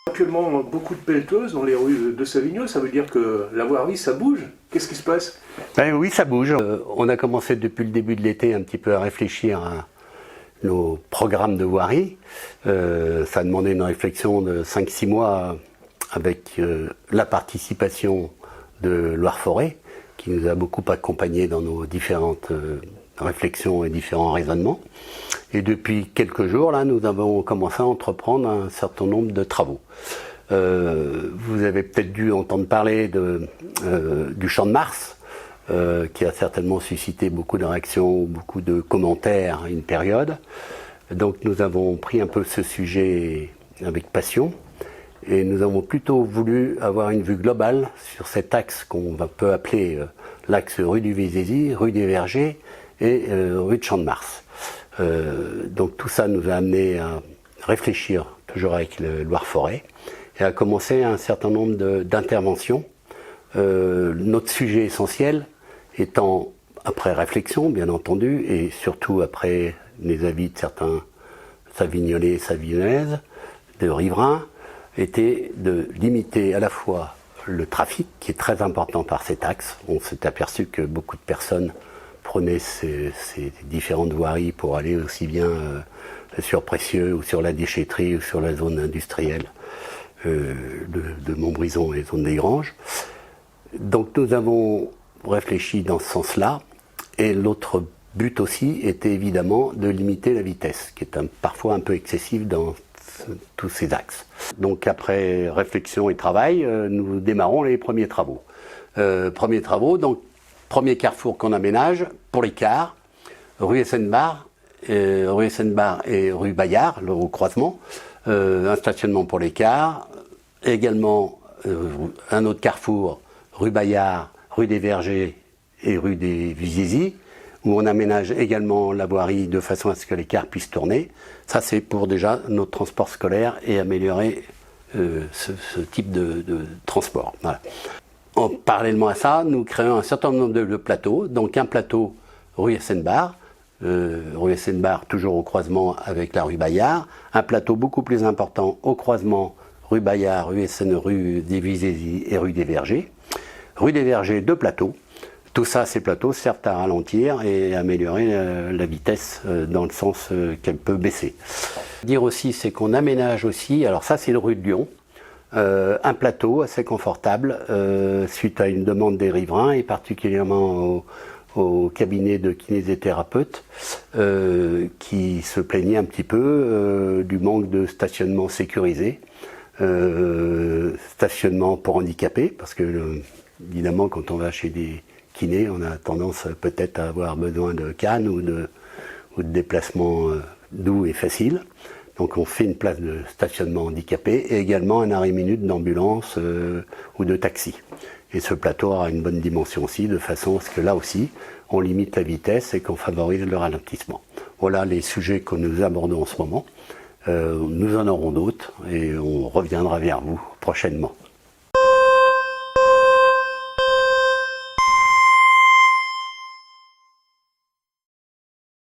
Actuellement, beaucoup de pelleteuses dans les rues de Savigno, ça veut dire que la voirie, ça bouge. Qu'est-ce qui se passe? Ben oui, ça bouge. On a commencé depuis le début de l'été un petit peu à réfléchir à nos programmes de voirie. Ça a demandé une réflexion de 5-6 mois avec la participation de Loire-Forêt, qui nous a beaucoup accompagnés dans nos différentes réflexions et différents raisonnements. Et depuis quelques jours, là, nous avons commencé à entreprendre un certain nombre de travaux. Vous avez peut-être dû entendre parler du Champ de Mars, qui a certainement suscité beaucoup de réactions, beaucoup de commentaires à une période. Donc nous avons pris un peu ce sujet avec passion et nous avons plutôt voulu avoir une vue globale sur cet axe qu'on peut appeler l'axe rue du Vézézy, rue des Vergers et rue de Champ de Mars. Donc tout ça nous a amené à réfléchir, toujours avec le Loire-Forêt, et à commencer un certain nombre d'interventions. Notre sujet essentiel étant, après réflexion bien entendu, et surtout après les avis de certains Savignolais et Savignolaises, de riverains, était de limiter à la fois le trafic, qui est très important par cet axe. On s'est aperçu que beaucoup de personnes prenaient ces différentes voiries pour aller aussi bien sur Précieux ou sur la déchetterie ou sur la zone industrielle de Montbrison et zone des Granges. Donc nous avons réfléchi dans ce sens-là, et l'autre but aussi était évidemment de limiter la vitesse, qui est parfois un peu excessive dans tous ces axes. Donc après réflexion et travail, nous démarrons les premiers travaux. Donc premier carrefour qu'on aménage pour les cars, rue Essenbar et rue Bayard, au croisement, un stationnement pour les cars, également un autre carrefour, rue Bayard, rue des Vergers et rue des Vézézy, où on aménage également la voirie de façon à ce que les cars puissent tourner. Ça, c'est pour déjà notre transport scolaire et améliorer ce type de transport. Voilà. Parallèlement à ça, nous créons un certain nombre de plateaux. Donc un plateau rue Essenbar, toujours au croisement avec la rue Bayard. Un plateau beaucoup plus important au croisement rue Bayard, rue des Vézézy et rue des Vergers. Rue des Vergers, 2 plateaux. Tout ça, ces plateaux servent à ralentir et améliorer la vitesse dans le sens qu'elle peut baisser. Dire aussi, c'est qu'on aménage aussi, alors ça c'est le rue de Lyon, un plateau assez confortable suite à une demande des riverains et particulièrement au cabinet de kinésithérapeutes qui se plaignaient un petit peu du manque de stationnement sécurisé, stationnement pour handicapés, parce que évidemment quand on va chez des kinés, on a tendance peut-être à avoir besoin de cannes ou de déplacements doux et faciles. Donc on fait une place de stationnement handicapé et également un arrêt minute d'ambulance ou de taxi. Et ce plateau aura une bonne dimension aussi, de façon à ce que là aussi, on limite la vitesse et qu'on favorise le ralentissement. Voilà les sujets que nous abordons en ce moment. Nous en aurons d'autres et on reviendra vers vous prochainement.